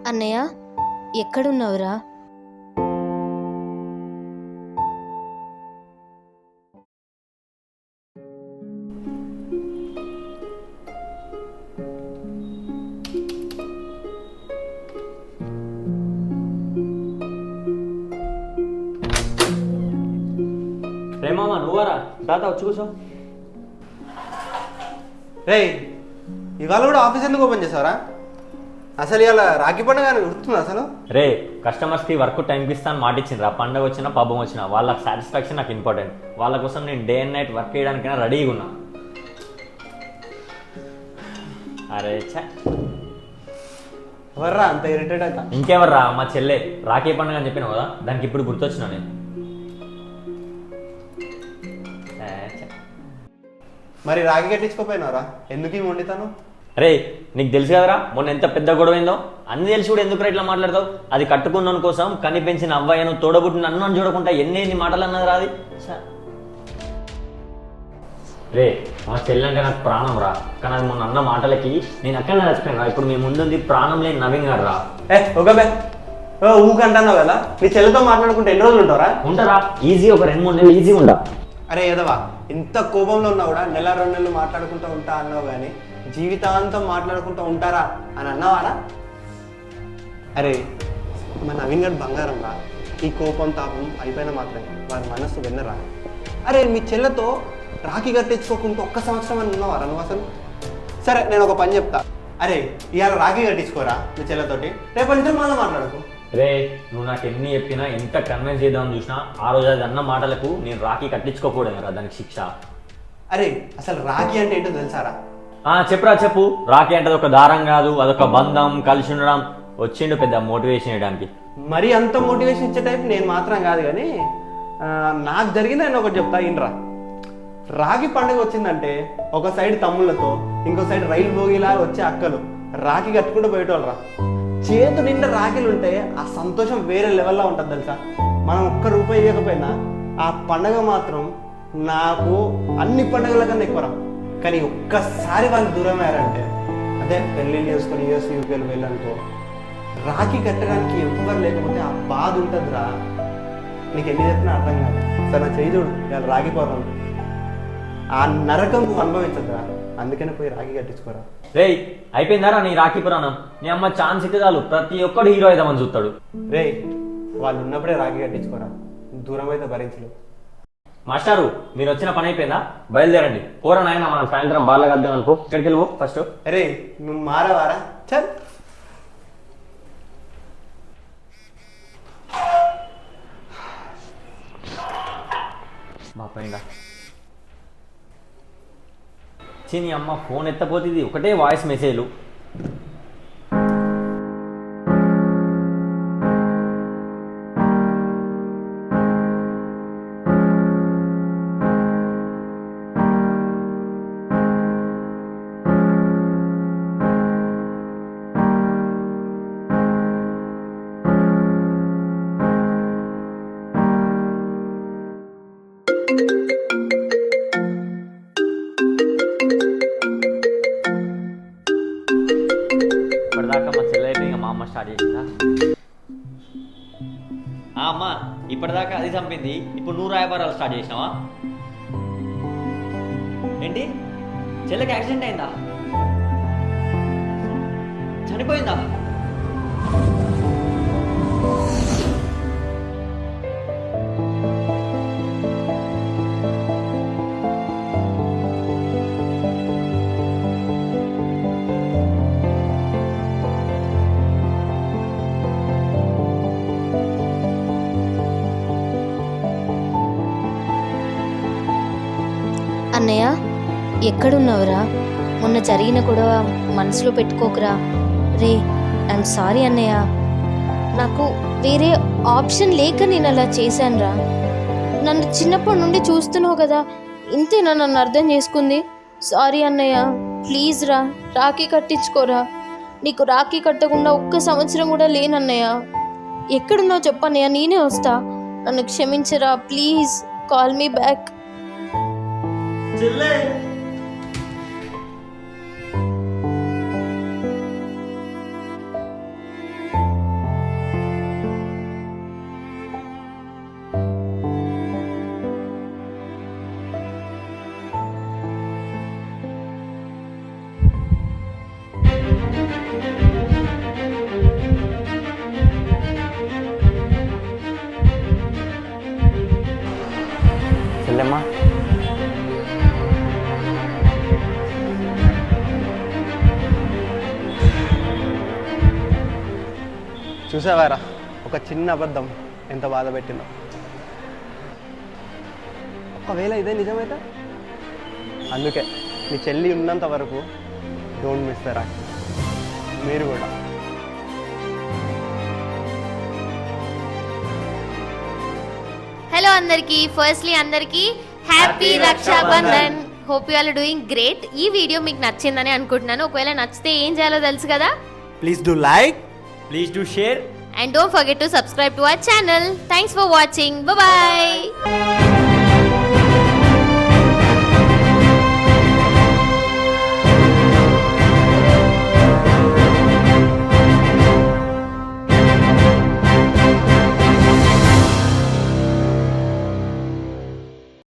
అన్నయ్య ఎక్కడున్నావురా? రే మామ నువ్వారా తాత వచ్చి కూర్చో. రే ఇవాళ కూడా ఆఫీస్ ఎందుకు ఓపెన్ చేసావరా? అసలు ఇవాళ రాఖీ పండుగ అని గుర్తుంది అసలు? రే కస్టమర్స్కి వర్క్ టైంకి ఇస్తాను మాట ఇచ్చిండ్రా. పండగ వచ్చినా పబ్బం వచ్చినా వాళ్ళ సాటిస్ఫాక్షన్ నాకు ఇంపార్టెంట్. వాళ్ళ కోసం నేను డే అండ్ నైట్ వర్క్ చేయడానికైనా రెడీగా ఉన్నా. అరే చా ఎవర్రా అంత ఇరిటేట్ అవుతా? ఇంకెవర్రా మా చెల్లె. రాఖీ పండుగ అని చెప్పినావు కదా, దానికి ఇప్పుడు గుర్తొచ్చినా నేను. మరి రాఖీ కట్టించుకోపోయినారా? ఎందుకు ఈ వండితాను? రే నీకు తెలుసు కదరా మొన్న ఎంత పెద్ద గొడవైందో. అన్ని తెలిసి కూడా ఎందుకు ఇట్లా మాట్లాడతావు? అది కట్టుకున్నాను కోసం కనిపించిన అవ్వయ్యను తోడబుట్టిన నన్ను చూడకుండా ఎన్ని మాటలు అన్నది రాది. రే మా చెల్లెంటే నాకు ప్రాణం రా, కానీ అది మొన్న అన్న మాటలకి నేను అక్కడనే చచ్చిపోయాను రా. ఇప్పుడు మీ ముందుంది ప్రాణం లేని నవీన్ గారు రా. ఓకే ఊకంటున్నావు కదా, నీ చెల్లెతో మాట్లాడుకుంటే ఎన్ని రోజులు ఉంటారా? ఉంటారా ఈజీ, ఒక 2-3 నెలలు ఈజీ ఉంటా. అరే ఏదవా, ఇంత కోపంలో ఉన్నా కూడా 1-2 నెలలు మాట్లాడుకుంటూ ఉంటా అన్నావు కానీ జీవితాంతం మాట్లాడుకుంటూ ఉంటారా అని అన్నావారా? అరే మా నవీన్ గారు బంగారం రా. ఈ కోపం తాపం అయిపోయినా మాత్రమే వారి మనస్సు విన్నరా? అరే మీ చెల్లెతో రాఖీ కట్టించుకోకుండా 1 సంవత్సరం అని ఉన్నావారా నువ్వు అసలు? సరే నేను ఒక పని చెప్తా. అరే ఇవాళ రాఖీ కట్టించుకోరా మీ చెల్లెతోటి, రేపటి నుంచి మళ్ళీ మాట్లాడకు. రే నువ్వు నాకు ఎన్ని చెప్పినా, ఎంత కన్విన్స్ చేద్దామని చూసినా, ఆ రోజు అది అన్న మాటలకు నేను రాఖీ కట్టించుకోకూడదు రా, దానికి శిక్ష. అరే అసలు రాఖీ అంటే ఏంటో తెలుసారా? చెప్పురా చెప్పు. రాఖీ అంటే ఒక దారం కాదు, అదొక బంధం, కలిసి ఉండడం. వచ్చిండు పెద్ద మోటివేషన్ చేయడానికి. మరి అంత మోటివేషన్ ఇచ్చే టైప్ నేను మాత్రం కాదు కానీ నాకు జరిగింది నేను ఒకటి చెప్తా ఇన్రా. రాఖీ పండుగ వచ్చిందంటే ఒక సైడ్ తమ్ముళ్ళతో, ఇంకో సైడ్ రైలు భోగిలా వచ్చే అక్కలు రాఖీ కట్టుకుంటూ పోయేటోళ్ళరా. చేతు నిండా రాఖీలు ఉంటే ఆ సంతోషం వేరే లెవెల్లో ఉంటుంది తెలుసా. మనం ₹1 ఇవ్వకపోయినా ఆ పండుగ మాత్రం నాకు అన్ని పండుగల కన్నా ఎక్కువరా. కానీ ఒక్కసారి వాళ్ళు దూరం అయ్యారంటే, అదే పెళ్ళిళ్ళు చేసుకొని యూఎస్ యూకేలు వెళ్ళనుకో, రాఖీ కట్టడానికి ఎవ్వరు లేకపోతే ఆ బాధ ఉంటుందిరా. నీకు ఎన్ని చెప్పినా అర్థం కాదు. సరే నా చేయి చూడు, ఇవాళ రాఖీ పౌర్ణమి, ఆ నరకం అనుభవించదురా. అందుకనే పోయి రాఖీ కట్టించుకోరా. రే అయిపోయిందారా నీ రాఖీ పురాణం? నీ అమ్మ ఛాన్స్ ఇస్తే చాలు ప్రతి ఒక్కడు హీరో అవుదామని చూస్తాడు. రే వాళ్ళు ఉన్నప్పుడే రాఖీ కట్టించుకోరా, దూరం అయితే భరించలేవు. మాస్టారు మీరు వచ్చిన పని అయిపోయిందా? బయలుదేరండి. పోరా నాయన, మనం సాయంత్రం బాగా కద్దాం అనుకో. ఇక్కడికి వెళ్ళిపో ఫస్ట్. అరే నువ్వు మారవారా? చల్ బాపైందా నీ అమ్మ ఫోన్ ఎత్తపోతుంది, ఒకటే వాయిస్ మెసేజ్లు. ఇప్పటిదాకా మా చెల్లి అయితే ఇంకా మా అమ్మ స్టార్ట్ చేసిందా? అమ్మ ఇప్పటిదాకా అది చంపింది, ఇప్పుడు నువ్వు రాయబారాలు స్టార్ట్ చేసినావా ఏంటి? చెల్లెకి యాక్సిడెంట్ అయిందా? చనిపోయిందా? అన్నయ్య ఎక్కడున్నావురా? మొన్న జరిగిన గొడవ మనసులో పెట్టుకోకురా. రే ఐఎమ్ సారీ అన్నయ్య, నాకు వేరే ఆప్షన్ లేక నేను అలా చేశానురా. నన్ను చిన్నప్పటి నుండి చూస్తున్నావు కదా, ఇంతేనా నన్ను అర్థం చేసుకుంది? సారీ అన్నయ్య, ప్లీజ్ రా రాఖీ కట్టించుకోరా. నీకు రాఖీ కట్టకుండా 1 సంవత్సరం కూడా లేనన్నయ్య. ఎక్కడున్నావు చెప్పన్నయ్య, నేనే వస్తా. నన్ను క్షమించరా ప్లీజ్, కాల్ మీ బ్యాక్. చెల్లె చూసావారా ఒక చిన్న అబద్ధం ఎంత బాధ పెట్టిందో. ఒకవేళ ఇదే నిజమైతే అందుకే మీ చెల్లి ఉన్నంత వరకు డోంట్ మిస్ ద రాఖీ. మీరు కూడా. హలో అందరికీ, ఫస్ట్లీ అందరికీ happy Rakshabandhan. Hope you are doing great. ఈ వీడియో మీకు నచ్చిందని అనుకుంటున్నాను. ఒకవేళ నచ్చితే ఏం చేయాలో తెలుసు కదా. Please do like, please do share And don't forget to subscribe to our channel. Thanks for watching. Bye bye.